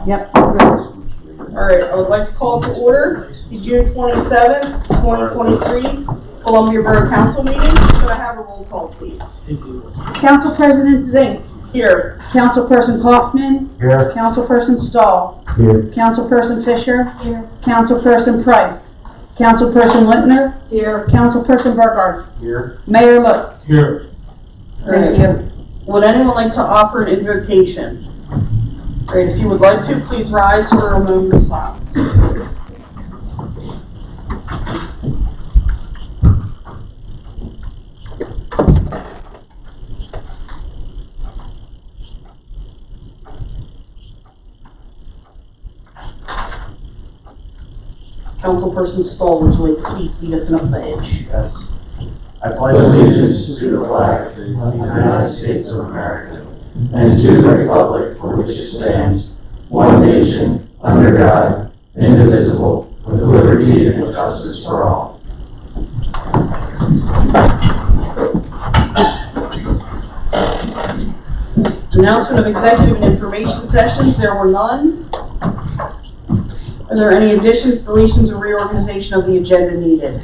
Yep. Good. All right, I would like to call to order the June 27th, 2023 Columbia Borough Council meeting. Could I have a roll call, please? Council President Zink. Here. Councilperson Kaufman. Here. Councilperson Stahl. Here. Councilperson Fisher. Here. Councilperson Price. Councilperson Littner. Here. Councilperson Burghardt. Here. Mayor Lutz. Here. Thank you. Would anyone like to offer an invocation? Great, if you would like to, please rise for a moment of silence. Councilperson Stahl, would you like to please lead us in a pledge? Yes. I pledge allegiance to the flag of the United States of America and to the republic for which it stands, one nation, under God, indivisible, with liberty and justice for all. Announcement of executive and information sessions, there were none. Are there any additions, deletions, or reorganization of the agenda needed?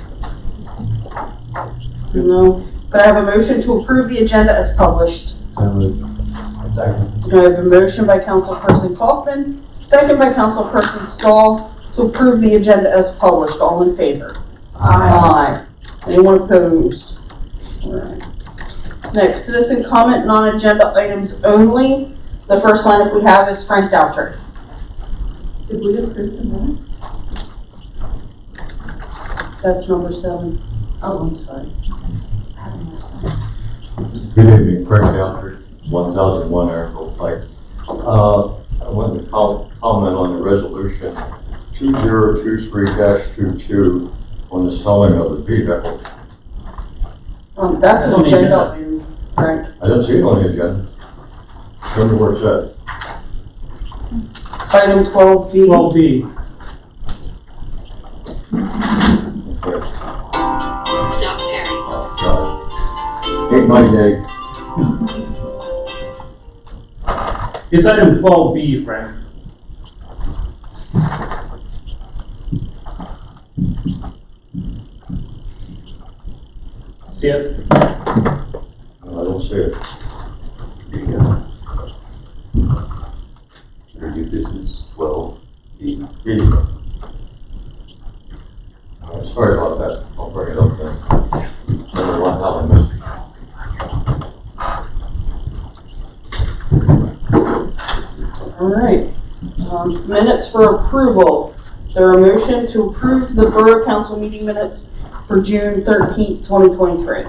No. Could I have a motion to approve the agenda as published? Second. Do I have a motion by Councilperson Kaufman, second by Councilperson Stahl, to approve the agenda as published? All in favor? Aye. Anyone opposed? All right. Next, citizen comment, non-agenda items only. The first lineup we have is Frank Doucher. Did we approve the minutes? That's number 7. Oh, I'm sorry. Good evening, Frank Doucher, 1001 Airfield Pike. I wanted to comment on the resolution 2023-22 on the selling of the vehicle. That's an agenda item, Frank. I didn't see it on the agenda. Show me where it's at. Item 12B. 12B. Okay. Doug Perry. Got it. 898. It's item 12B, Frank. See it? I don't see it. New business 12B. Sorry about that. I'll bring it up then. Number 1, how I missed it. All right. Minutes for approval. Is there a motion to approve the Borough Council meeting minutes for June 13th, 2023?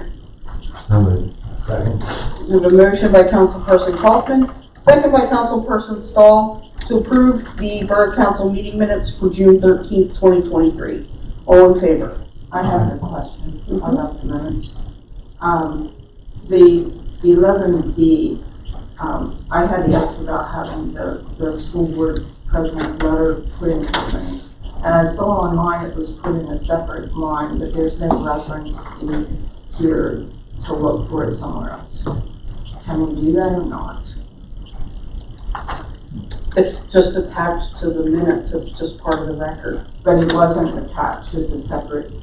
Second. We have a motion by Councilperson Kaufman, second by Councilperson Stahl, to approve the Borough Council meeting minutes for June 13th, 2023. All in favor? I have a question about the minutes. The 11B, I had asked about having the school board president's letter put into the minutes. And I saw online it was put in a separate line, but there's no reference in here to look for it somewhere else. Can we do that or not? It's just attached to the minutes. It's just part of the record. But it wasn't attached as a separate.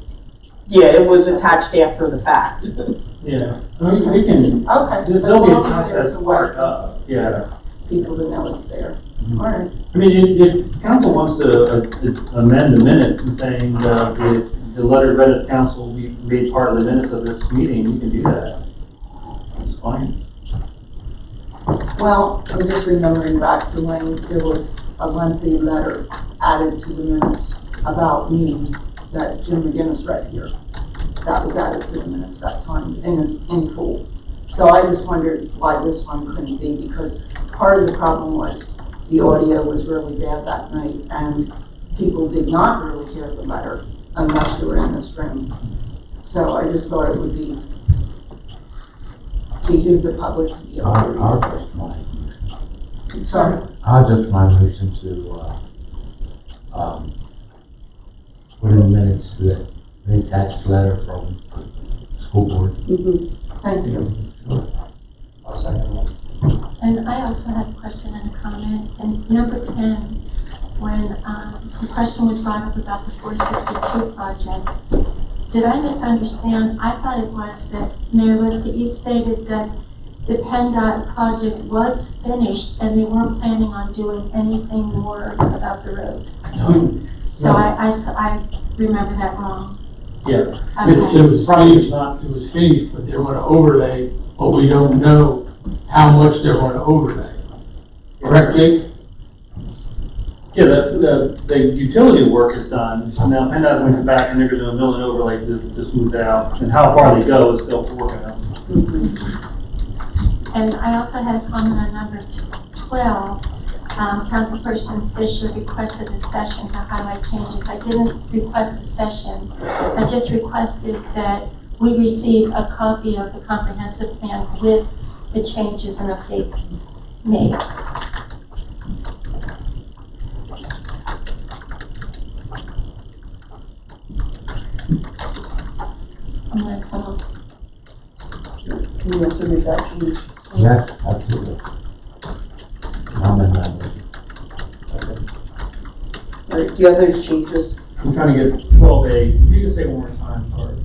Yeah, it was attached after the fact. Yeah. I mean, we can, Okay. they'll be As long as attached there's as a part way of, yeah. people to know it's there. All right. I mean, if council wants to amend the minutes and saying the letter read at council will be made part of the minutes of this meeting, you can do that. It's fine. Well, I'm just remembering back to when there was a lengthy letter added to the minutes about me that Jim McGinnis read here. That was added to the minutes that time in full. So I just wondered why this one couldn't be, because part of the problem was the audio was really bad that night and people did not really hear the letter unless you were in this room. So I just thought it would be behoove the public to be able to read I'll it. just my, Sorry. I'll just my motion to, put in the minutes that the attached letter from school board. Thank you. I'll second that. And I also had a question and a comment. And number 10, when the question was brought up about the 462 project. Did I misunderstand? I thought it was that, Mayor Liston, you stated that the PennDOT project was finished and they weren't planning on doing anything more about the road. So I remember that wrong. Yeah, Okay. it was finished, but they're gonna overlay, but we don't know how much they're gonna overlay. Correct, Jake? Yeah, the utility work is done, now PennDOT's going to come back and they're gonna do a mill and overlay to smooth that out, and how far they go is still working out. And I also had a comment on number 12. Councilperson Fisher requested a session to highlight changes. I didn't request a session. I just requested that we receive a copy of the comprehensive plan with the changes and updates made. And that's all. Can you also make that change? Yes, absolutely. I'm in that. All right, do you have those changes? I'm trying to get 12A, you can say one more time, sorry.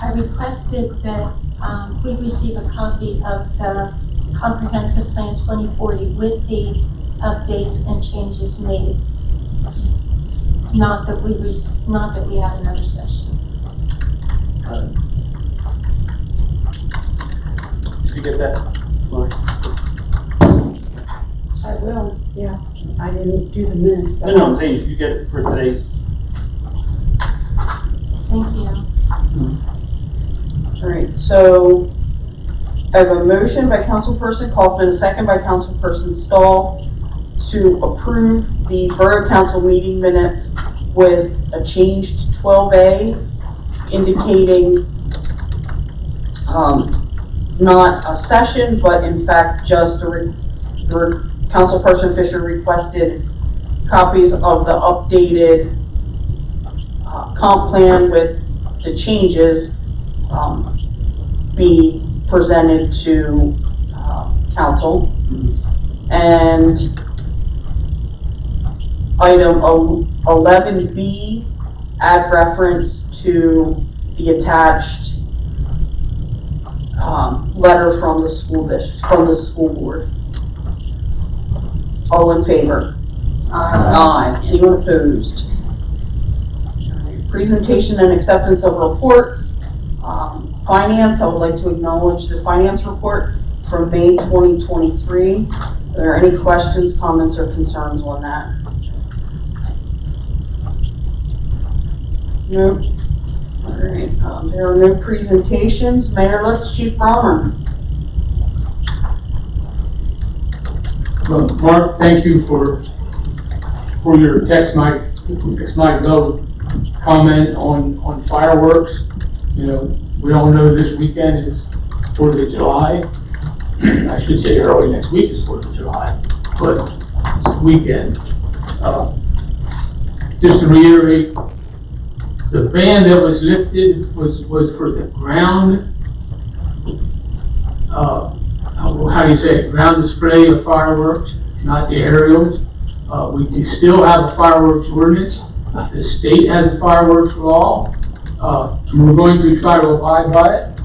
I requested that we receive a copy of the comprehensive plan 2040 with the updates and changes made. Not that we have another session. Did you get that, Lori? I will, yeah. I didn't do the minutes. but- No, I'm saying, if you get it for today's, Thank you. All right, so I have a motion by Councilperson Kaufman, a second by Councilperson Stahl to approve the Borough Council meeting minutes with a changed 12A indicating not a session, but in fact just Councilperson Fisher requested copies of the updated comp plan with the changes be presented to council. And item 11B, add reference to the attached letter from the school board. All in favor? Aye. Anyone opposed? All right. Presentation and acceptance of reports. Finance, I would like to acknowledge the finance report from May 2023. Are there any questions, comments, or concerns on that? No? All right, there are no presentations. Mayor Litz, Chief Bronner. Well, Mark, thank you for your text mic vote comment on fireworks. You know, we all know this weekend is 4th of July. I should say early next week is 4th of July, but it's weekend. Just to reiterate, the ban that was lifted was for the ground, how do you say it, ground display of fireworks, not the aerials. We do still have a fireworks ordinance. The state has a fireworks law. We're going to try to abide by it.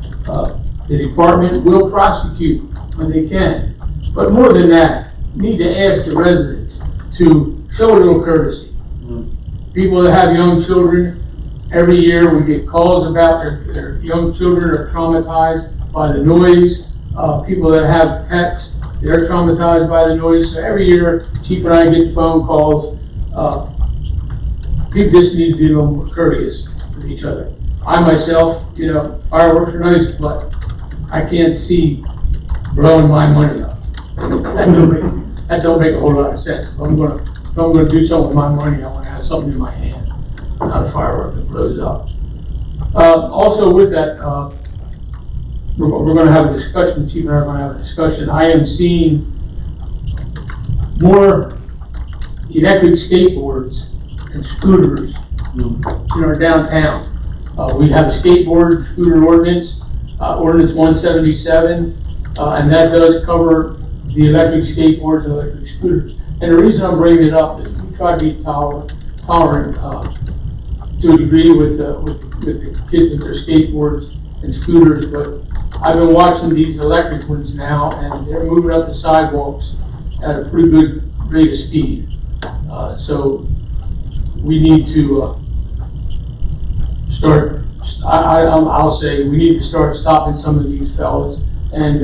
The department will prosecute when they can. But more than that, we need to ask the residents to show a little courtesy. People that have young children, every year we get calls about their young children are traumatized by the noise. People that have pets, they're traumatized by the noise. So every year, Chief and I get phone calls. People just need to be a little more courteous with each other. I myself, you know, fireworks are nice, but I can't see blowing my money up. That don't make a whole lot of sense. If I'm gonna do something with my money, I want to have something in my hand, not a firework that blows up. Also with that, we're going to have a discussion, Chief and I are going to have a discussion. I am seeing more electric skateboards and scooters in our downtown. We have a skateboard scooter ordinance, ordinance 177, and that does cover the electric skateboards and electric scooters. And the reason I'm bringing it up is we try to be tolerant, to a degree with the kids with their skateboards and scooters, but I've been watching these electric ones now, and they're moving up the sidewalks at a pretty good rate of speed. So we need to I'll say we need to start stopping some of these fellas and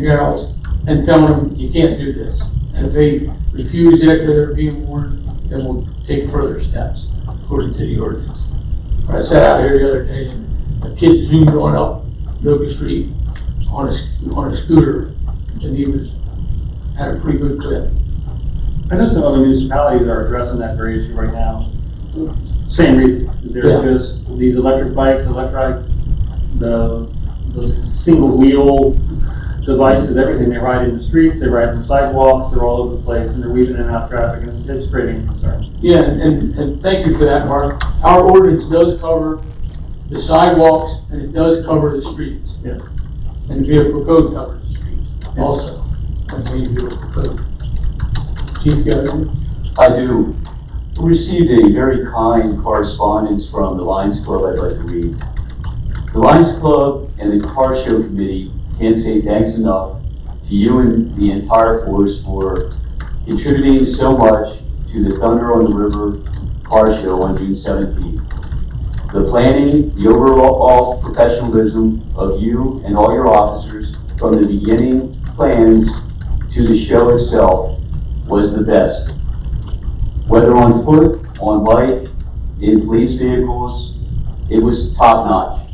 gals and telling them you can't do this. And if they refuse after they're being warned, then we'll take further steps according to the ordinance. I sat out here the other day and a kid zoomed on up Yoga Street on a scooter, and he had a pretty good clip. I know some other municipalities are addressing that very issue right now. Same reason, they're just these electric bikes, the single wheel devices, everything. They ride in the streets, they ride in the sidewalks, they're all over the place, and they're weaving in and out of traffic, and it's creating concern. Yeah, and thank you for that, Mark. Our ordinance does cover the sidewalks, and it does cover the streets. Yeah. And the vehicle code covers the streets also, and main vehicle code. Chief, you got anything? I do. We received a very kind correspondence from the Lions Club I'd like to read. The Lions Club and the Car Show Committee can't say thanks enough to you and the entire force for contributing so much to the Thunder on the River Car Show on June 17th. The planning, the overall professionalism of you and all your officers from the beginning plans to the show itself was the best. Whether on foot, on bike, in police vehicles, it was top notch.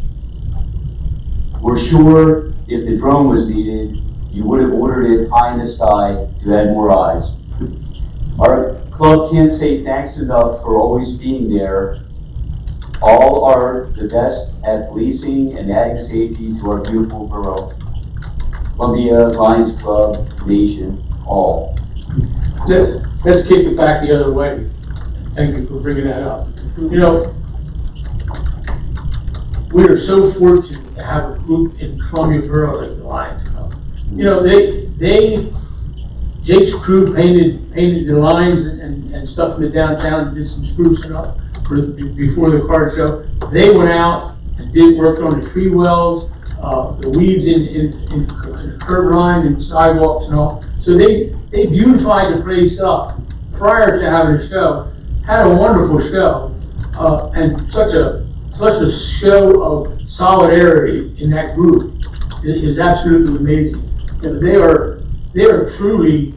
We're sure if the drone was needed, you would have ordered it high in the sky to add more eyes. Our club can't say thanks enough for always being there. All are the best at policing and adding safety to our beautiful borough. Columbia Lions Club Nation, all. Let's kick it back the other way. Thank you for bringing that up. You know, we are so fortunate to have a group in Columbia Borough like the Lions Club. You know, Jake's crew painted the lines and stuff in the downtown and did some sprucing up before the car show. They went out and did work on the tree wells, the weeds in the curb line and sidewalks and all. So they beautified the place up prior to having a show. Had a wonderful show, and such a show of solidarity in that group is absolutely amazing. And they are truly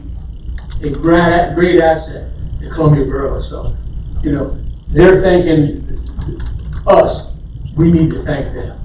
a great asset to Columbia Borough. So, you know, they're thanking us. We need to thank them.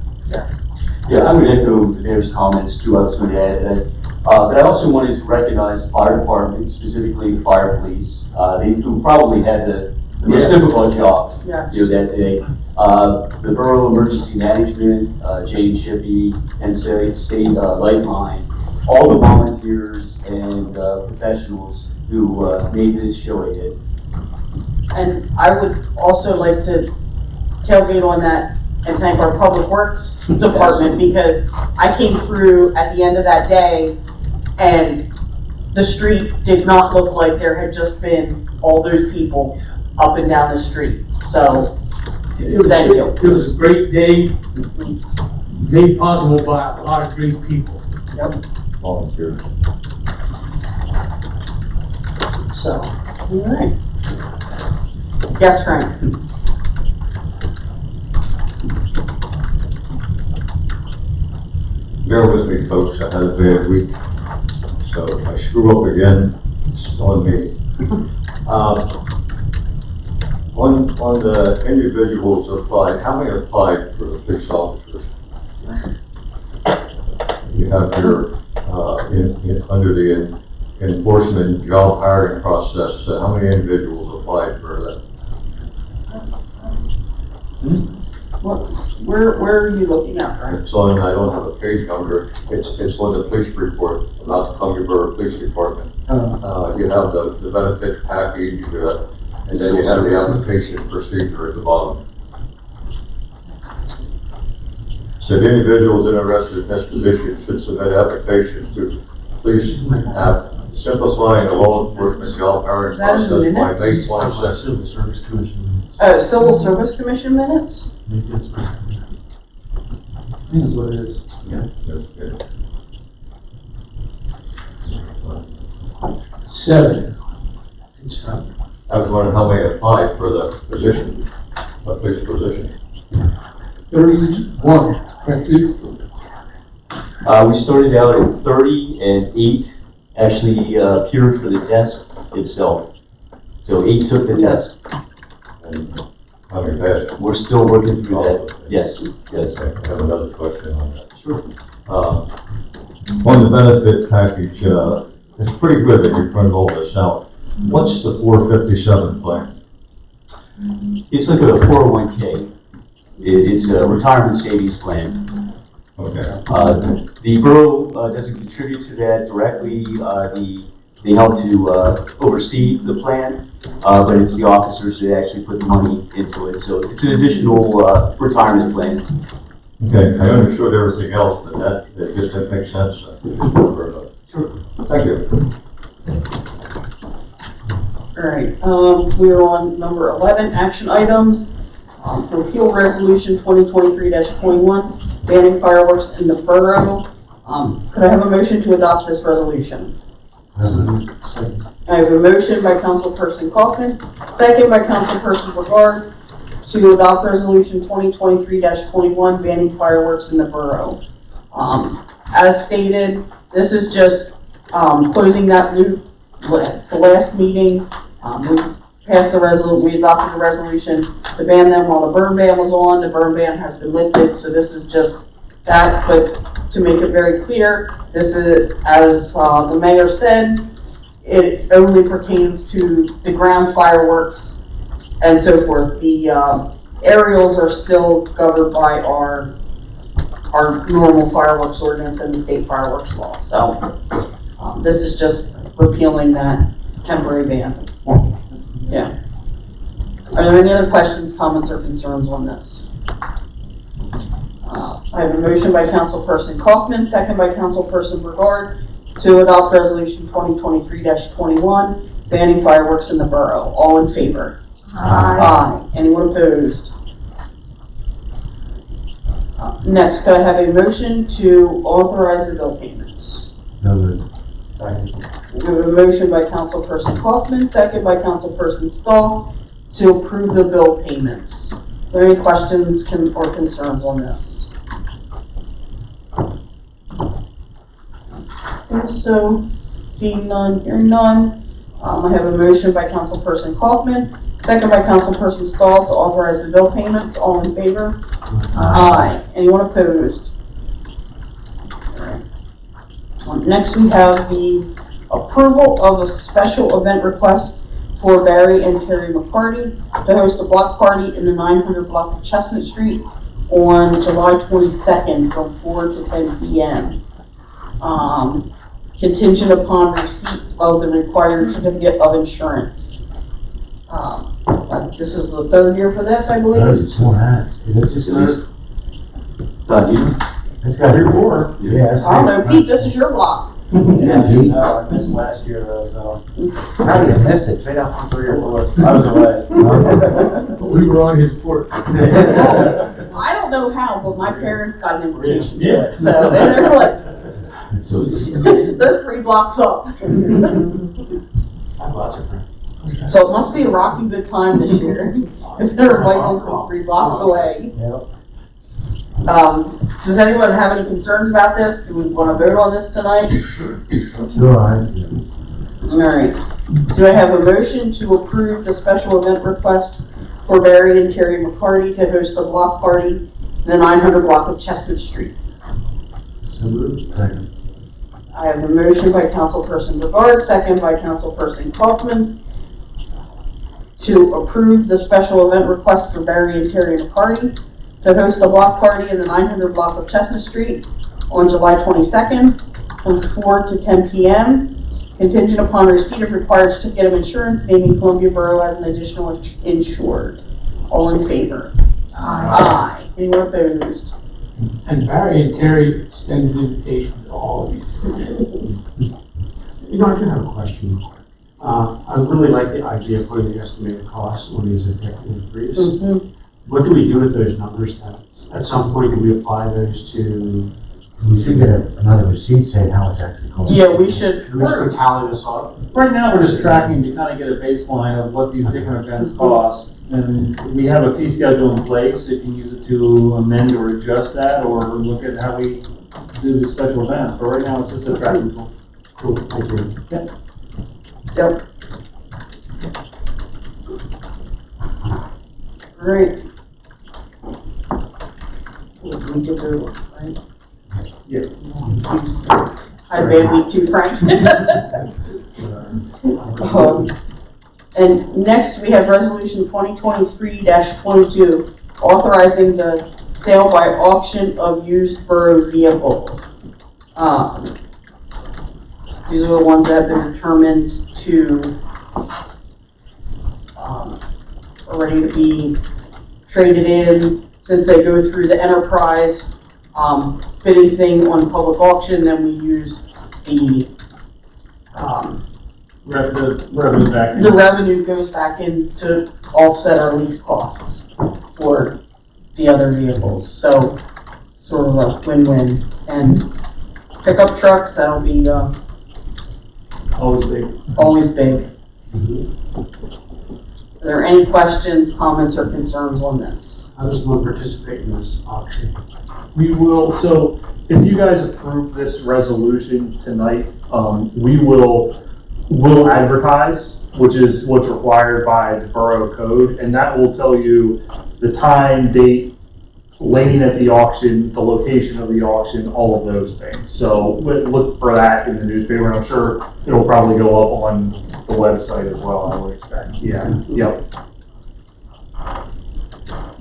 Yeah, I would echo the mayor's comments too. I was going to add that. But I also wanted to recognize the fire department, specifically the fire police. Who probably had the most difficult job that day. The Borough Emergency Management, Jane Shippey, and State Lifeline, all the volunteers and professionals who made this show a hit. And I would also like to tailgate on that and thank our Public Works Department, because I came through at the end of that day and the street did not look like there had just been all those people up and down the street. So, thank you. It was a great day, made possible by a lot of great people. Yep. Volunteers. So, all right. Yes, Frank? Bear with me, folks, I had a bad week, so if I screw up again, it's on me. On the individuals applied, how many applied for the police officers? You have your, under the enforcement job hiring process, how many individuals applied for that? Where are you looking at, Frank? It's on, I don't have a page number, it's on the police report, about the Columbia Borough Police Department. You have the benefits package, and then you have the application procedure at the bottom. So the individuals interested in this position should submit applications to police simplifying the law enforcement job hiring Is that in the process by minutes? May 22nd. Civil Service Commission. Oh, Civil Service Commission minutes? I think that's what it is. Okay. 7. I was wondering how many applied for the position, a fixed position. 31, correct? We started out at 30 and 8 actually appeared for the test itself. So 8 took the test. And How many passed? we're still working through that. Yes, yes. Okay, I have another question on that. Sure. On the benefit package, it's pretty good that you're printing all this out. What's the 457 plan? It's like a 401k. It's a retirement savings plan. Okay. The borough doesn't contribute to that directly. They help to oversee the plan, but it's the officers that actually put the money into it. So it's an additional retirement plan. Okay, I understood everything else, but that just didn't make sense. Sure. Thank you. All right, we're on number 11, action items. Repeal resolution 2023-21, banning fireworks in the borough. Could I have a motion to adopt this resolution? I have a motion by Councilperson Kaufman, second by Councilperson Brigard, to adopt resolution 2023-21, banning fireworks in the borough. As stated, this is just closing that loop. The last meeting, we passed the resolution, we adopted the resolution to ban them while the burn ban was on. The burn ban has been lifted, so this is just that. But to make it very clear, this is, as the mayor said, it only pertains to the ground fireworks and so forth. The aerials are still governed by our normal fireworks ordinance and the state fireworks law. So this is just repealing that temporary ban. Yeah. Are there any other questions, comments, or concerns on this? I have a motion by Councilperson Kaufman, second by Councilperson Brigard, to adopt resolution 2023-21, banning fireworks in the borough. All in favor? Aye. Anyone opposed? Next, could I have a motion to authorize the bill payments? We have a motion by Councilperson Kaufman, second by Councilperson Stahl, to approve the bill payments. Are there any questions or concerns on this? So, seeing none, hearing none. I have a motion by Councilperson Kaufman, second by Councilperson Stahl, to authorize the bill payments. All in favor? Aye. Anyone opposed? Next, we have the approval of a special event request for Barry and Terry McCarty to host a block party in the 900 block of Chestnut Street on July 22nd from 4 to 10 p.m. Contingent upon receipt of the required certificate of insurance. This is the third year for this, I believe. It's more hats. Is it just those? It's got here four. Yes. I don't know, Pete, this is your block. Yeah, Pete. No, I missed last year though, so. How do you miss it? Straight out from 3 or 4. I was away. We were on his porch. I don't know how, but my parents got an invitation. Yeah. So, and they're like, So, they're 3 blocks up. I have lots of friends. So it must be a rocky good time this year, if they're inviting from 3 blocks away. Yep. Does anyone have any concerns about this? Do we want to vote on this tonight? Sure, I. Alright. Do I have a motion to approve the special event request for Barry and Terry McCarty to host a block party in the 900 block of Chestnut Street? So moved. Second. I have a motion by Councilperson Brigard, second by Councilperson Kaufman, to approve the special event request for Barry and Terry McCarty to host a block party in the 900 block of Chestnut Street on July 22nd from 4 to 10 p.m. Contingent upon receipt of required certificate of insurance, naming Columbia Borough as an additional insured. All in favor? Aye. Anyone opposed? And Barry and Terry extended an invitation to all of you. I do have a question. I really like the idea of putting the estimated costs on these effective increase. What do we do with those numbers? At some point, do we apply those to? We should get another receipt saying how much actually costs. Yeah, we should, Do we just tally this up? Right now, we're just tracking to kind of get a baseline of what these different events cost. And we have a fee schedule in place, you can use it to amend or adjust that, or look at how we do the special events. But right now, it's just a tracking tool. Cool, thank you. yep. Alright. We did the, right? Yeah. I bad week too, Frank. And next, we have resolution 2023-22, authorizing the sale by auction of used borough vehicles. These are the ones that have been determined to, are ready to be traded in. Since they go through the enterprise bidding thing on public auction, then we use the Revenue back. the revenue goes back in to offset our lease costs for the other vehicles. So sort of a win-win. And pickup trucks, that'll be Always big. always big. Are there any questions, comments, or concerns on this? How does one participate in this auction? We will, so if you guys approve this resolution tonight, we'll advertise, which is what's required by the borough code, and that will tell you the time, date, lane at the auction, the location of the auction, all of those things. So look for that in the newspaper, and I'm sure it'll probably go up on the website as well, I would expect. Yeah, yep,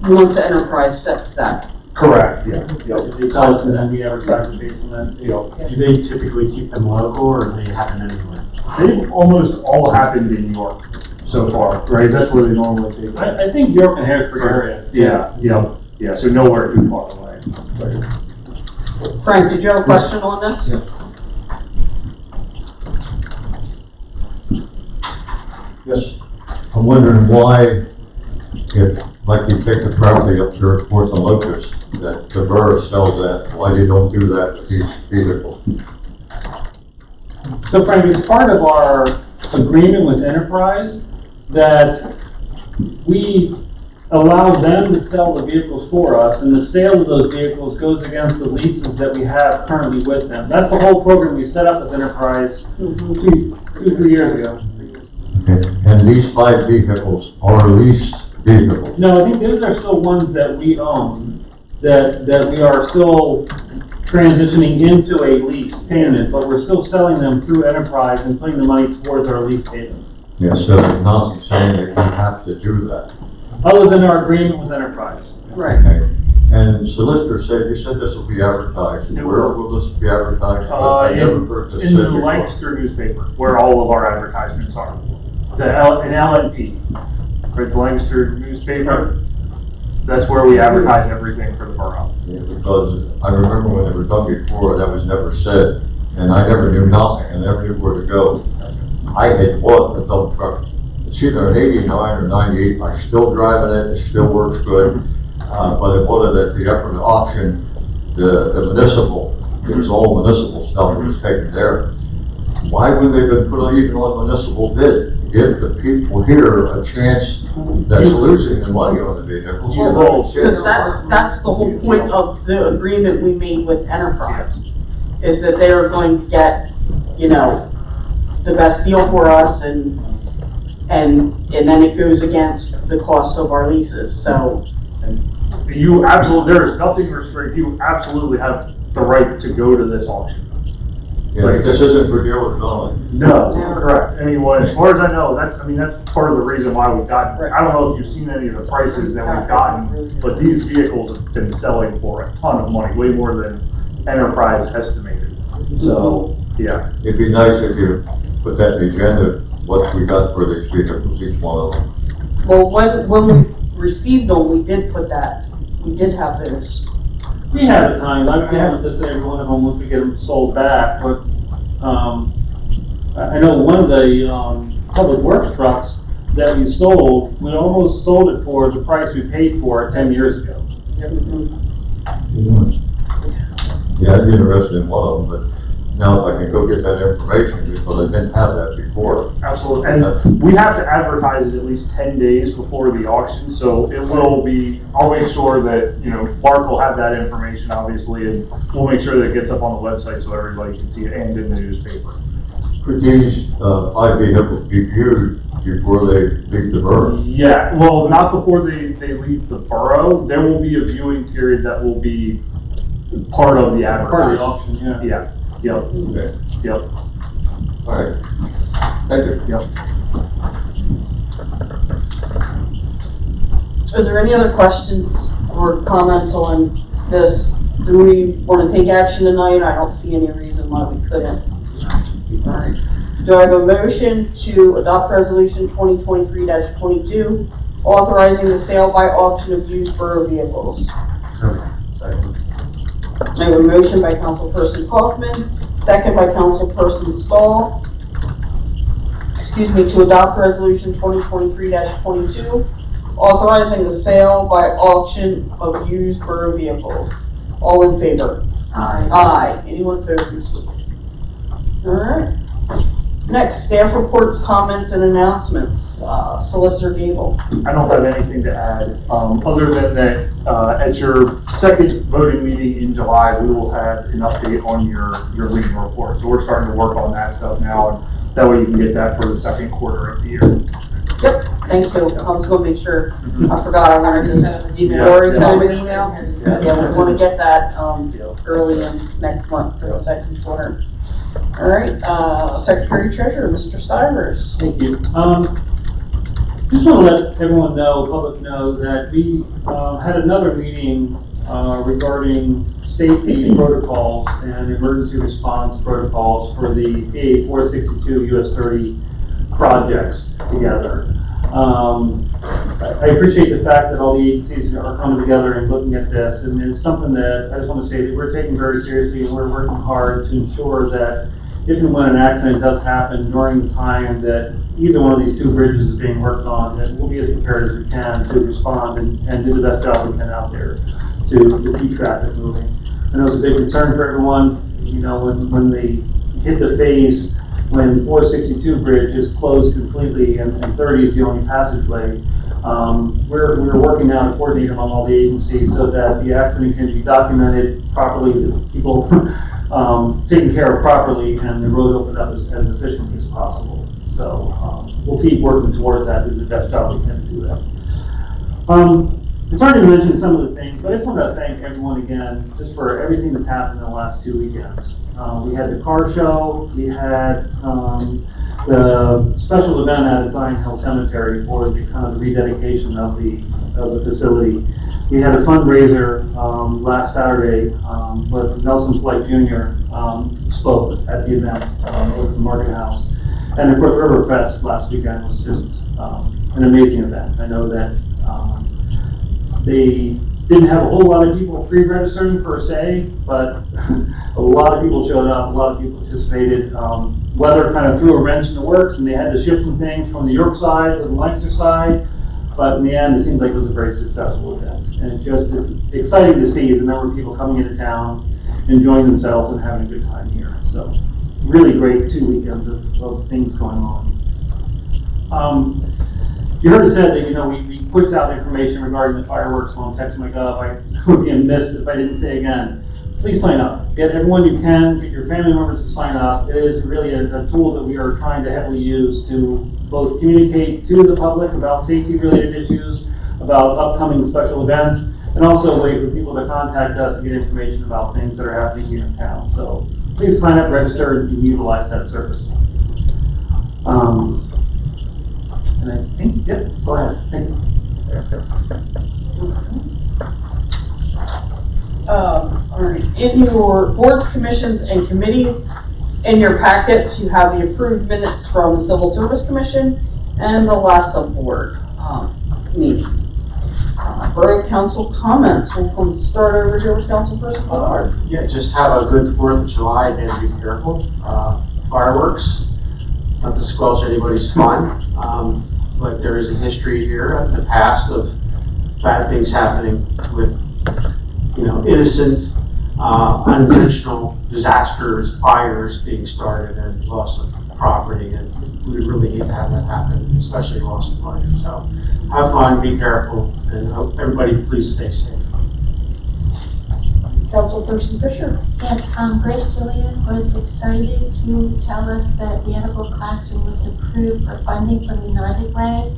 Once the enterprise sets that. correct, yeah, yep. They tell us and then we advertise it based on that, Do they typically keep them local or do they happen anywhere? They've almost all happened in York so far, right? That's where they normally take. I think York and Harrisburg area. Yeah, so nowhere too far away. Frank, did you have a question on this? Yes. I'm wondering why, if, like you take the property up there at Fourth and Locust, that the borough sells that, why they don't do that with these vehicles? So Frank, it's part of our agreement with Enterprise that we allow them to sell the vehicles for us, and the sale of those vehicles goes against the leases that we have currently with them. That's the whole program we set up with Enterprise 2-3 years ago. Okay. And these 5 vehicles are leased vehicles? No, I think those are still ones that we own, that we are still transitioning into a lease payment, but we're still selling them through Enterprise and putting the money towards our lease payments. Yeah, so there's nothing saying that you have to do that. Other than our agreement with Enterprise. Right. Okay. And solicitor said, you said this will be advertised. It Where will. will this be advertised? I never heard this In said the before. Lancaster newspaper, where all of our advertisements are. In LNP, right, the Lancaster newspaper, that's where we advertise everything for the borough. Yeah, because I remember when they were done before, that was never said, and I never knew nothing, I never knew where to go. I had bought a dump truck. It's either an 89 or 98, I'm still driving it, it still works good, but it wanted at the effort of auction, the municipal, it was all municipal stuff that was taken there. Why would they have put even on municipal bid? Give the people here a chance that's losing the money on the vehicles. Because that's the whole point of the agreement we made with Enterprise, is that they are going to get, the best deal for us and then it goes against the cost of our leases, so. You absolutely, there is nothing restricted, you absolutely have the right to go to this auction. Yeah, this isn't for dealers only. No, correct. I mean, as far as I know, that's part of the reason why we've gotten, I don't know if you've seen any of the prices that we've gotten, but these vehicles have been selling for a ton of money, way more than Enterprise estimated. So, yeah. It'd be nice if you put that in the agenda, what we got for these vehicles, each one of them. Well, when we received them, we did put that, we did have those. We have at times, I haven't listed every one of them once we get them sold back, but, I know one of the, public works trucks that we sold, we almost sold it for the price we paid for it 10 years ago. Yeah, I'd be interested in one of them, but now if I can go get that information, because I didn't have that before. Absolutely, and we have to advertise it at least 10 days before the auction, so it will be, I'll make sure that, you know, Mark will have that information, obviously, and we'll make sure that it gets up on the website so everybody can see it and in the newspaper. Could these, 5 vehicles be viewed before they leave the borough? Yeah, well, not before they leave the borough. There will be a viewing period that will be part of the advertising. Part of the auction, yeah. Yeah, yep, Okay, yep. all right. Thank you. Are there any other questions or comments on this? Do we want to take action tonight? I don't see any reason why we couldn't. All right. Do I have a motion to adopt resolution 2023-22, authorizing the sale by auction of used borough vehicles? Second. I have a motion by Councilperson Kaufman, second by Councilperson Stahl. To adopt resolution 2023-22, authorizing the sale by auction of used borough vehicles. All in favor? Aye. Aye. Anyone opposed? All right. Next, staff reports, comments, and announcements. Solicitor Gable. I don't have anything to add, other than that, at your second voting meeting in July, we will have an update on your legal report. So we're starting to work on that stuff now, and that way you can get that for the second quarter of the year. Yep, thank you. I was gonna make sure, I forgot, I wanted to even already send an email. Yeah, we wanna get that, early in next month for the second quarter. All right, Secretary Treasurer, Mr. Stivers. Thank you. Just want to let everyone know, public know, that we had another meeting regarding safety protocols and emergency response protocols for the PA 462 US 30 projects together. I appreciate the fact that all the agencies are coming together and looking at this, and it's something that I just want to say that we're taking very seriously, and we're working hard to ensure that if and when an accident does happen during the time that either one of these two bridges is being worked on, that we'll be as prepared as we can to respond and do the best job we can out there to keep traffic moving. I know it's a big concern for everyone, you know, when they hit the phase when 462 bridge is closed completely and 30 is the only passageway. We're working now to coordinate among all the agencies so that the accident can be documented properly, the people taken care of properly, and the road opened up as efficiently as possible. So we'll keep working towards that, do the best job we can to do that. It's already mentioned some of the things, but I just want to thank everyone again just for everything that's happened in the last 2 weekends. We had the car show, we had the special event at Zion Hill Cemetery for the kind of the rededication of the facility. We had a fundraiser last Saturday with Nelson Flight Jr. Spoke at the event over at the Market House. And of course, Riverfest last weekend was just an amazing event. I know that they didn't have a whole lot of people pre-registering per se, but a lot of people showed up, a lot of people participated. Weather kind of threw a wrench in the works, and they had to shift some things from the York side to the Lancaster side, but in the end, it seems like it was a very successful event. And it's exciting to see the number of people coming into town, enjoying themselves, and having a good time here. So, really great 2 weekends of things going on. You heard it said that, you know, we pushed out information regarding the fireworks on text.my.gov. I would be amiss if I didn't say again, please sign up. Get everyone you can, get your family members to sign up. It is really a tool that we are trying to heavily use to both communicate to the public about safety-related issues, about upcoming special events, and also a way for people to contact us and get information about things that are happening here in town. So please sign up, register, and utilize that service. And I think, yep, go ahead, thank you. All right, in your boards, commissions, and committees, in your packets, you have the approved minutes from the Civil Service Commission and the last sub-board meeting. Borough Council comments. We'll start over here with Councilperson Millard. Yeah, just have a good 4th of July and be careful. Fireworks. not to squelch anybody's fun, but there is a history here of the past of bad things happening with, innocent, unintentional disasters, fires being started and loss of property, and we really hate to have that happen, especially loss of life. So have fun, be careful, and hope everybody please stay safe. Councilperson Fisher? Yes, Grace Julian was excited to tell us that the Edible Classroom was approved for funding from United Way.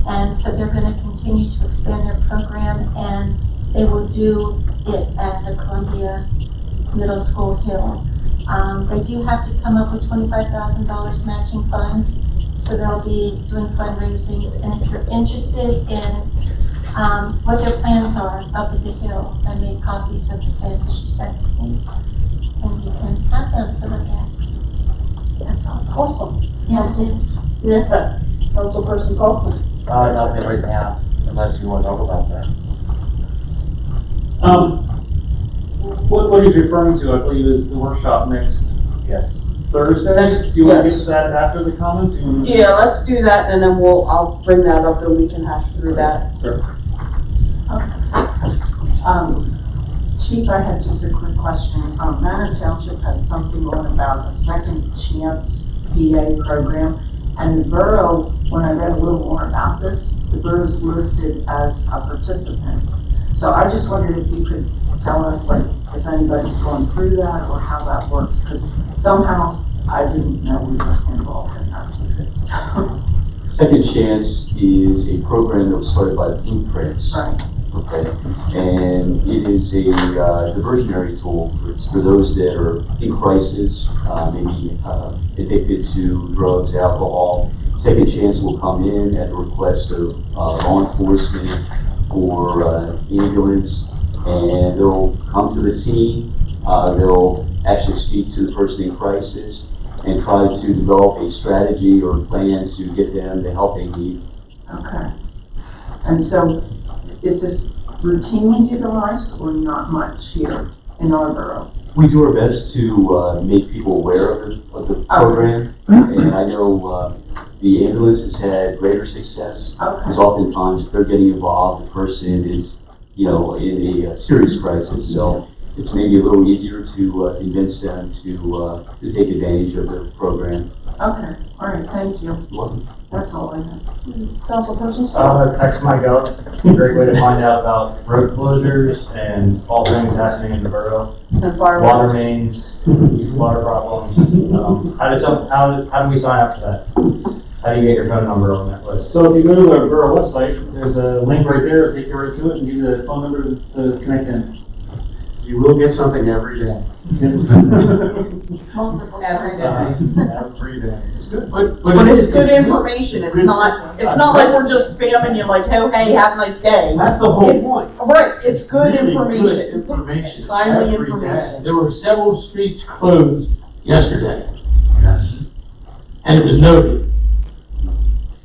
And so they're going to continue to expand their program, and they will do it at the Columbia Middle School Hill. They do have to come up with $25,000 matching funds, so they'll be doing fundraisings. And if you're interested in what their plans are up at the hill, I made copies of the plans that she sent to me, and you can have them to look at. That's all. Awesome. Yeah, it is. Yeah. Councilperson Kaufman? Nothing right now, unless you want to talk about that. What he's referring to, I believe, is the workshop next Yes. Thursday. Do you want to Yes. get to that after the comments? You wanna- Yeah, let's do that, and then I'll bring that up and we can hash through that. Sure. Chief, I had just a quick question. Manor Township had something on about a second chance PA program. And the borough, when I read a little more about this, the borough's listed as a participant. So I just wondered if you could tell us, like, if anybody's going through that or how that works, because somehow I didn't know we were involved in that. Second Chance is a program that was started by Blueprints. Right. Okay, and it is a diversionary tool for those that are in crisis, maybe addicted to drugs, alcohol. Second Chance will come in at the request of law enforcement or ambulance, and they'll come to the scene. They'll actually speak to the person in crisis and try to develop a strategy or a plan to get them the help they need. Okay. And so, is this routinely utilized or not much here in our borough? We do our best to make people aware of the program, and I know the ambulance has had greater success, because oftentimes if they're getting involved, the person is, in a serious crisis, so it's maybe a little easier to convince them to take advantage of the program. Okay, all right, thank you. Welcome. That's all I have. Councilperson Stoll? Text my gov. It's a great way to find out about road closures and all things happening in the borough. And fire Water mains, water problems. How do we sign up for that? How do you get your phone number on that list? So if you go to our borough website, there's a link right there, it'll take you right to it and give you the phone number to connect in. You will get something every day. Multiple Every times. Every day. It's good. But it's good information, it's not like we're just spamming you like, oh, hey, have a nice day. That's the whole It's- point. Right, it's good Really information. information. Timely every day. information. There were several streets closed yesterday, Yes. and it was noted.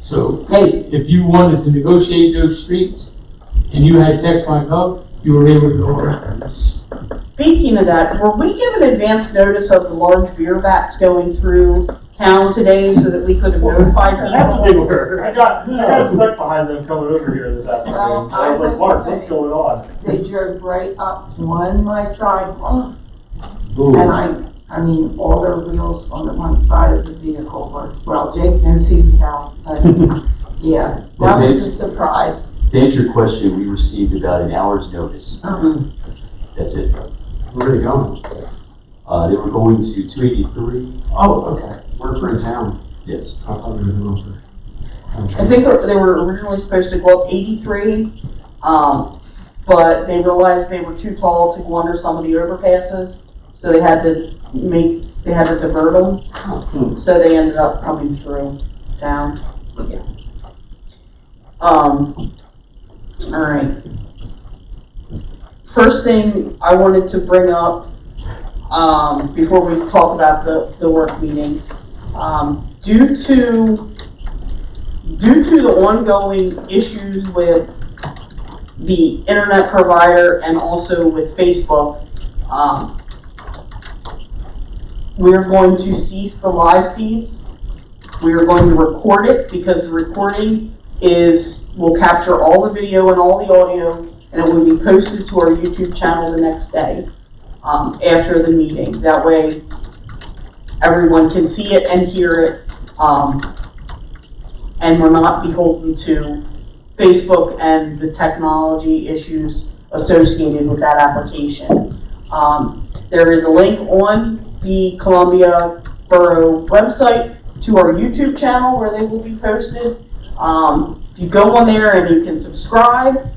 So, hey, if you wanted to negotiate those streets, and you had text my gov, you were able to go around. Speaking of that, were we given advance notice of the large beer vats going through town today so that we could have notified That's what they people? were. I got stuck behind them coming over here this afternoon. Well, I was I like, Mark, will what's say- going on? They drove right up on my sidewalk, and I mean, all their wheels on the one side of the vehicle were, well, Jake knows he was out, but, yeah, that was a surprise. To answer your question, we received about an hour's notice. That's it. Where are they going? They were going to 283. Oh, okay. We're in town. Yes. I thought we were going for. I think they were originally supposed to go up 83, but they realized they were too tall to go under some of the overpasses, so they had to divert them. So they ended up coming through town. Yeah. All right. First thing I wanted to bring up, before we talk about the work meeting, due to the ongoing issues with the internet provider and also with Facebook, we're going to cease the live feeds We are going to record it because the recording will capture all the video and all the audio, and it will be posted to our YouTube channel the next day, after the meeting. That way, everyone can see it and hear it, and we're not beholden to Facebook and the technology issues associated with that application. There is a link on the Columbia Borough website to our YouTube channel where they will be posted. You go on there and you can subscribe.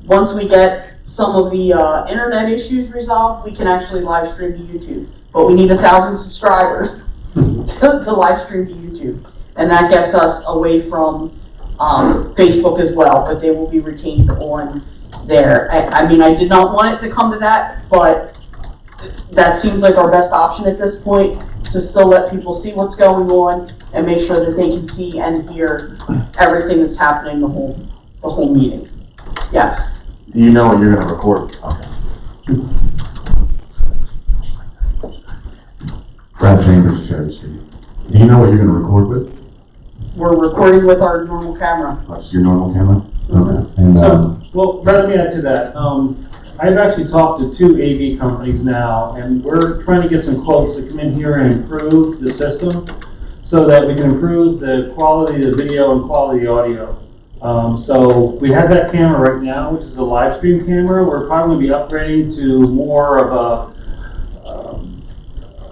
Once we get some of the internet issues resolved, we can actually live stream to YouTube. But we need 1,000 subscribers to live stream to YouTube. And that gets us away from Facebook as well, but they will be retained on there. I mean, I did not want it to come to that, but that seems like our best option at this point, to still let people see what's going on and make sure that they can see and hear everything that's happening the whole meeting. Yes. Do you know what you're gonna record? Okay. Brad Chambers, Cherry Street. Do you know what you're gonna record with? We're recording with our normal camera. That's your normal camera? Okay. And, Well, Brad, let me add to that. I've actually talked to 2 AV companies now, and we're trying to get some quotes to come in here and improve the system so that we can improve the quality of the video and quality of the audio. So we have that camera right now, which is a live stream camera. We're probably going to be upgrading to more of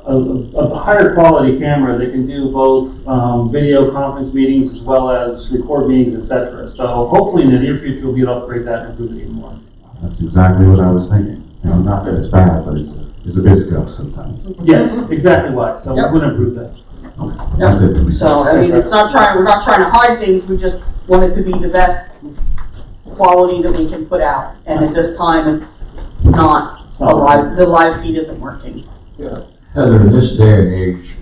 a higher quality camera that can do both video conference meetings as well as record meetings, etc. So hopefully in the near future we'll be able to upgrade that and improve it even more. that's exactly what I was thinking. You know, not that it's bad, but it's a bit scuff sometimes. Yes, exactly why. So we're going to improve that. Okay. That's it. So, I mean, we're not trying to hide things, we just want it to be the best quality that we can put out. And at this time, it's not the live feed isn't working. Yeah. Heather, in this day and age,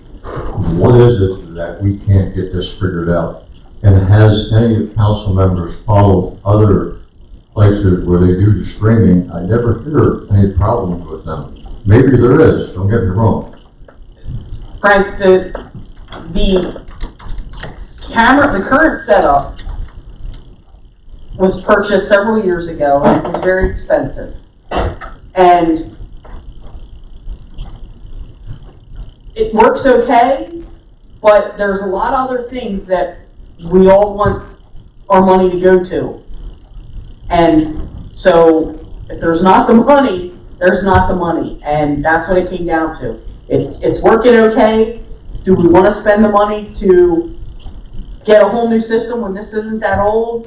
what is it that we can't get this figured out? And has any of the council members followed other places where they do the streaming? I never hear any problems with them. Maybe there is, don't get me wrong. Frank, the camera, the current setup was purchased several years ago and it was very expensive. And it works okay, but there's a lot of other things that we all want our money to go to. And so if there's not the money, there's not the money. And that's what it came down to. It's working okay. Do we want to spend the money to get a whole new system when this isn't that old?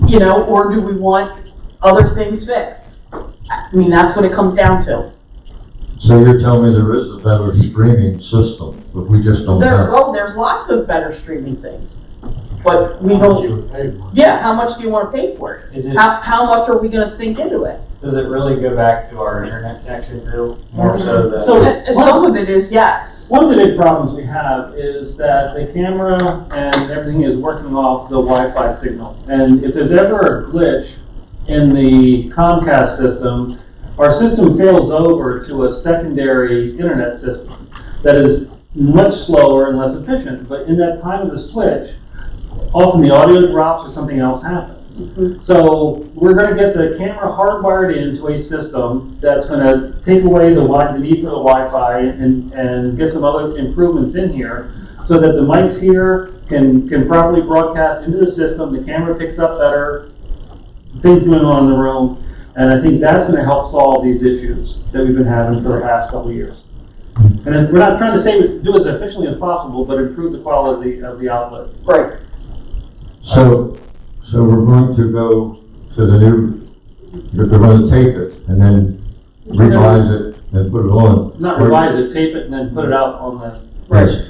You know, or do we want other things fixed? I mean, that's what it comes down to. So you're telling me there is a better streaming system, but we just don't have it? Oh, there's lots of better streaming things. But we don't. Yeah, how much do you want to pay for it? Is it, How much are we going to sink into it? does it really go back to our internet connection too? More so than. So Some of it is, yes. one of the big problems we have is that the camera and everything is working off the Wi-Fi signal. And if there's ever a glitch in the Comcast system, our system fails over to a secondary internet system that is much slower and less efficient. But in that time of the switch, often the audio drops or something else happens. So we're going to get the camera hardwired into a system that's going to take away the need for the Wi-Fi and get some other improvements in here so that the mics here can properly broadcast into the system, the camera picks up better, things going on in the room, and I think that's going to help solve these issues that we've been having for the past couple of years. And then we're not trying to say do it as efficiently as possible, but improve the quality of the output. Right. So we're going to go to the new, they're going to tape it and then revise it and put it on. Not revise it, tape it, and then put it out on the. Right.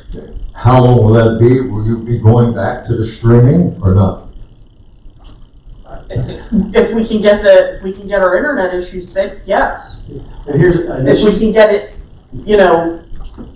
How long will that be? Will you be going back to the streaming or not? If we can get our internet issues fixed, yes. And here's, If we can get it, you know.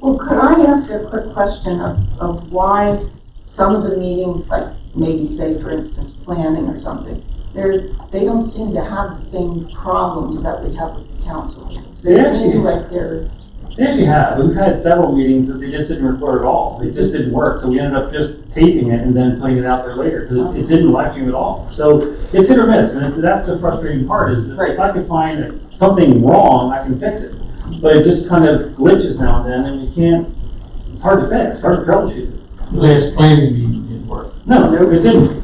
Well, could I ask a quick question of why some of the meetings, like maybe say for instance planning or something, they don't seem to have the same problems that we have with the council meetings. They seem like they're They actually have. We've had several meetings that they just didn't record at all. It just didn't work. So we ended up just taping it and then putting it out there later because it didn't live stream at all. So it's hit or miss. And that's the frustrating part is that if I can find something wrong, I can fix it. But it just kind of glitches now and then and we can't, it's hard to fix, it's hard to troubleshoot. Last planning meeting didn't work. No, it didn't.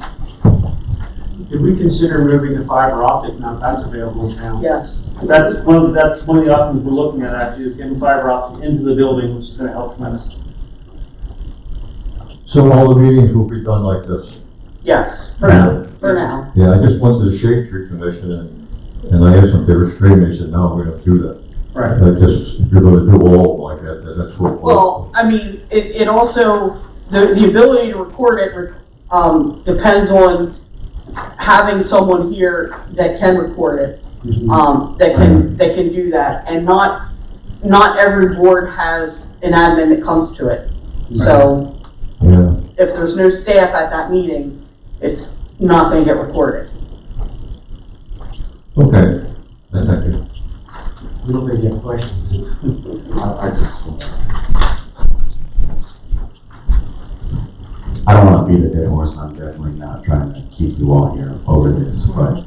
Did we consider moving the fiber optic now that's available in town? Yes. That's one of the options we're looking at actually is getting fiber optic into the building, which is gonna help tremendously. So all the meetings will be done like this? Yes, for now, for now. Yeah, I just went to the Shade Tree Commission and I asked them if they were streaming, they said, no, we don't do that. Right. Like just, if you're gonna do all like that, that's what. Well, I mean, it also, the ability to record it, depends on having someone here that can record it, that can do that. And not every board has an admin that comes to it. So, Yeah. if there's no staff at that meeting, it's not gonna get recorded. Okay, thank you. We don't really have questions. I don't want to beat a dead horse, I'm definitely not trying to keep you all here over this, but,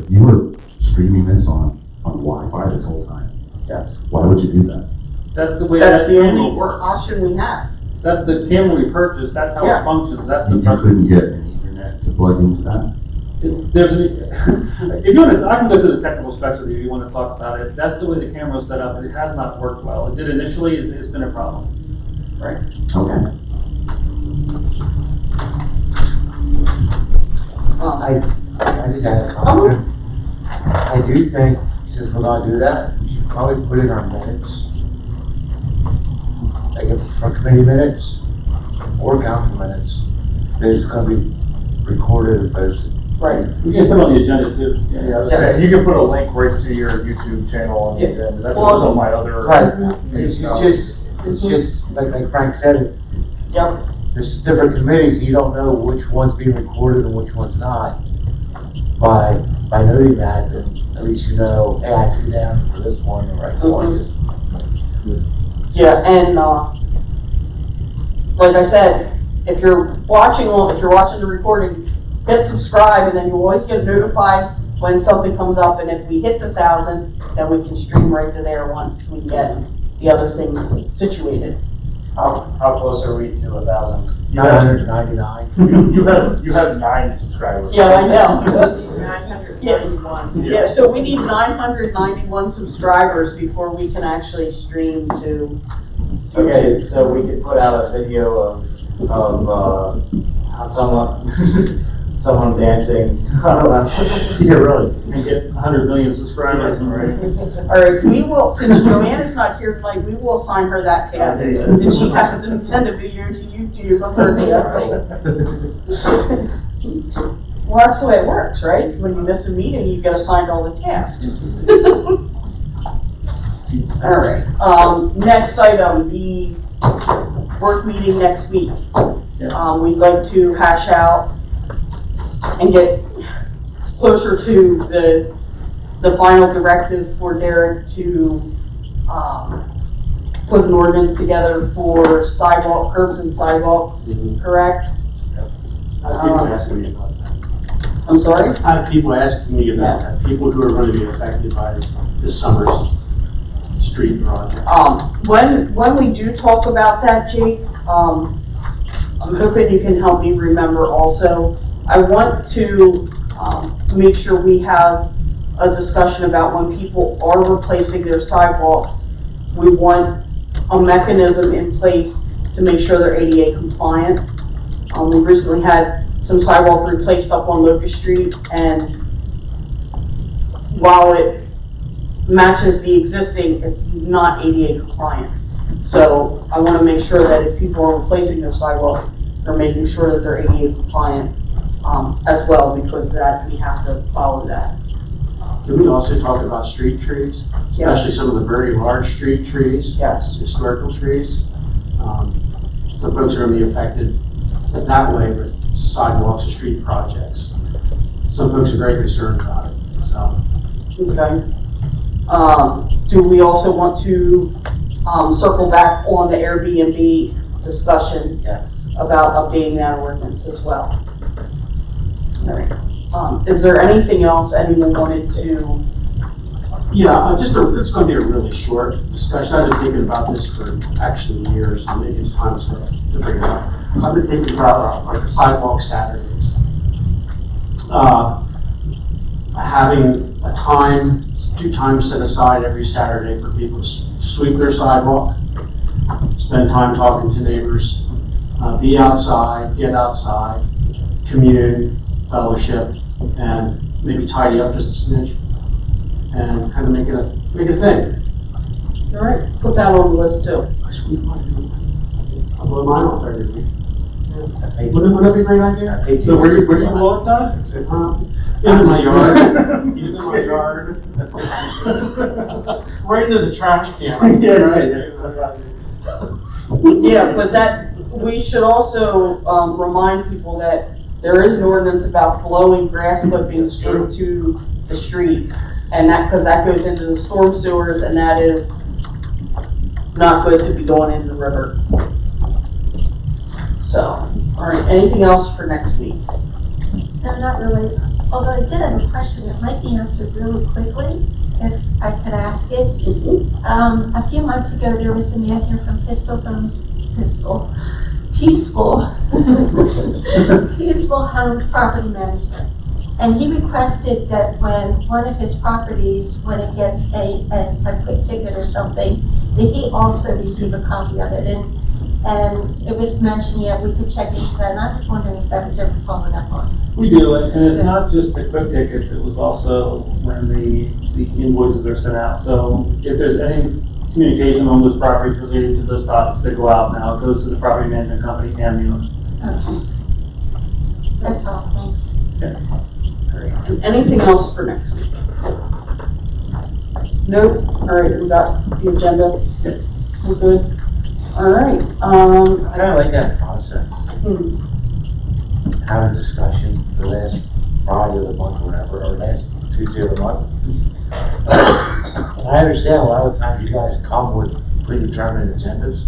you were streaming this on Wi-Fi this whole time? Yes. Why would you do that? That's the way That's that the camera only works. option we have. That's the camera we purchased, that's how Yeah. it functions, that's the. You couldn't get an Ethernet to plug into that? If you want to, I can go through the technical specs with you if you want to talk about it. That's the way the camera was set up, and it has not worked well. It did initially, it's been a problem. Right. Okay. I just had a comment. I do think, since we're gonna do that, we should probably put in our minutes. Like our committee minutes or council minutes, that it's gonna be recorded and posted. Right. We can put it on the agenda too. Yeah, I was saying, you can put a link right to your YouTube channel on the agenda. That's Well, also my other. Right, it's just, like Frank said, Yep. there's different committees, you don't know which one's being recorded and which one's not. By noting that, then at least you know, hey, I threw down for this one, or I want this. Yeah, and, like I said, if you're watching the recordings, hit subscribe and then you always get notified when something comes up, and if we hit the 1,000, then we can stream right to there once we get the other things situated. How close are we to 1,000? 999. You have 9 subscribers. Yeah, I know. 991. Yeah, so we need 991 subscribers before we can actually stream to Okay, so we could put out a video of someone dancing. I don't know. Yeah, really. And get 100 million subscribers, right? All right, we will, since Joanna's not here tonight, we will assign her that task. And she has to send a video to YouTube of her dancing. Well, that's the way it works, right? When you miss a meeting, you get assigned all the tasks. All right, next item, the work meeting next week. We'd like to hash out and get closer to the final directive for Derek to, put an ordinance together for sidewalk, curbs and sidewalks, correct? People asking me about that. I'm sorry? I have people asking me about that, people who are going to be affected by this summer's street project. When we do talk about that, Jake, I'm hoping you can help me remember also. I want to make sure we have a discussion about when people are replacing their sidewalks. We want a mechanism in place to make sure they're ADA compliant. We recently had some sidewalk replaced up on Locust Street, and while it matches the existing, it's not ADA compliant. So I want to make sure that if people are replacing their sidewalks, they're making sure that they're ADA compliant as well, because that we have to follow that. Can we also talk about street trees, especially some of the very large street trees? Yes. Historical trees. Some folks are going to be affected that way with sidewalks and street projects. Some folks are very concerned about it, so. Okay. Do we also want to, circle back on the Airbnb discussion? Yeah. About updating that ordinance as well? All right. Is there anything else anyone wanted to? Yeah, it's gonna be a really short discussion. I've been thinking about this for actually years, so maybe it's time to bring it up. I've been thinking about like sidewalk Saturdays. Having a time, 2 times set aside every Saturday for people to sweep their sidewalk, spend time talking to neighbors, be outside, get outside, commune, fellowship, and maybe tidy up just a smidge, and kind of make it a thing. All right, put that on the list too. I sweep mine. I'll blow mine off every week. Wouldn't that be a great idea? So where do you blow it, Todd? In my yard. In my yard. Right into the trash can. Yeah, right. Yeah, but we should also, remind people that there is an ordinance about blowing grass clippings into the street. And because that goes into the storm sewers, and that is not good to be going into the river. So, all right, anything else for next week? No, not really. Although I did have a question that might be answered really quickly, if I could ask it. A few months ago, there was a man here from Peaceful Homes Property Management. And he requested that when one of his properties, when it gets a quick ticket or something, that he also receive a copy of it. And it was mentioned, yeah, we could check into that, and I was wondering if that was ever followed up on. We do, and it's not just the quick tickets, it was also when the invoices are sent out. So if there's any communication on those properties related to those topics that go out now, it goes to the property management company and the owner. Okay. That's all, thanks. Okay. And anything else for next week? Nope. All right, we got the agenda. We're good. All right. I kind of like that process. Have a discussion the last Friday of the month or whatever, or last Tuesday of the month. And I understand a lot of times you guys come with predetermined agendas,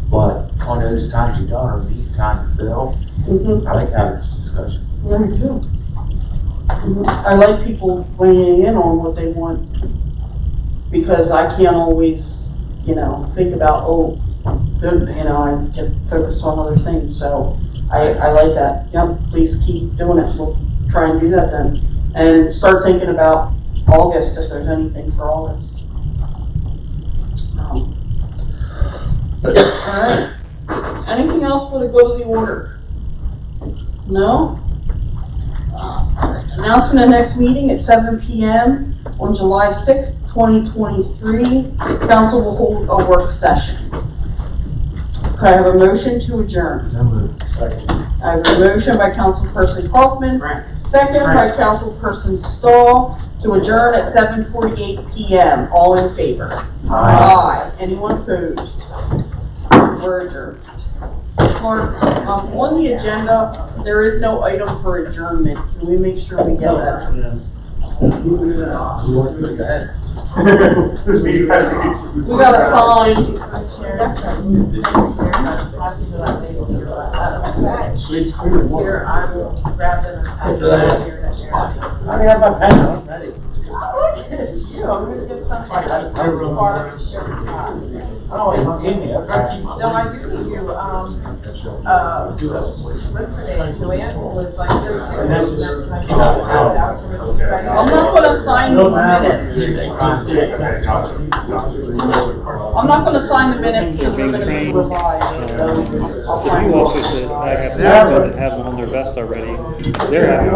but on those times you don't, or leave time to fill, I like having this discussion. Yeah, me too. I like people weighing in on what they want, because I can't always, think about, I get focused on other things, so I like that. Yep, please keep doing it. We'll try and do that then. And start thinking about August, if there's anything for August. All right. Anything else for the good of the order? No? Announcement of next meeting at 7 p.m. on July 6th, 2023. Council will hold a work session. Could I have a motion to adjourn? Second. I have a motion by Councilperson Kaufman, second by Councilperson Stahl, to adjourn at 7:48 p.m. All in favor? Aye. Anyone opposed? We're adjourned. Mark, on the agenda, there is no item for adjournment. Can we make sure we get that? This meeting has to get. We got a sign. Here, I will grab them and pass them out here. I already have my pen, I'm ready. Look at you, I'm gonna give some. Oh, you don't need me, okay. No, I do need you, what's her name, Joanne was like so too. I'm not gonna sign these minutes. I'm not gonna sign the minutes because they're gonna be revised, so I'll The sign new them. officers that I have them on their vests already, they're having.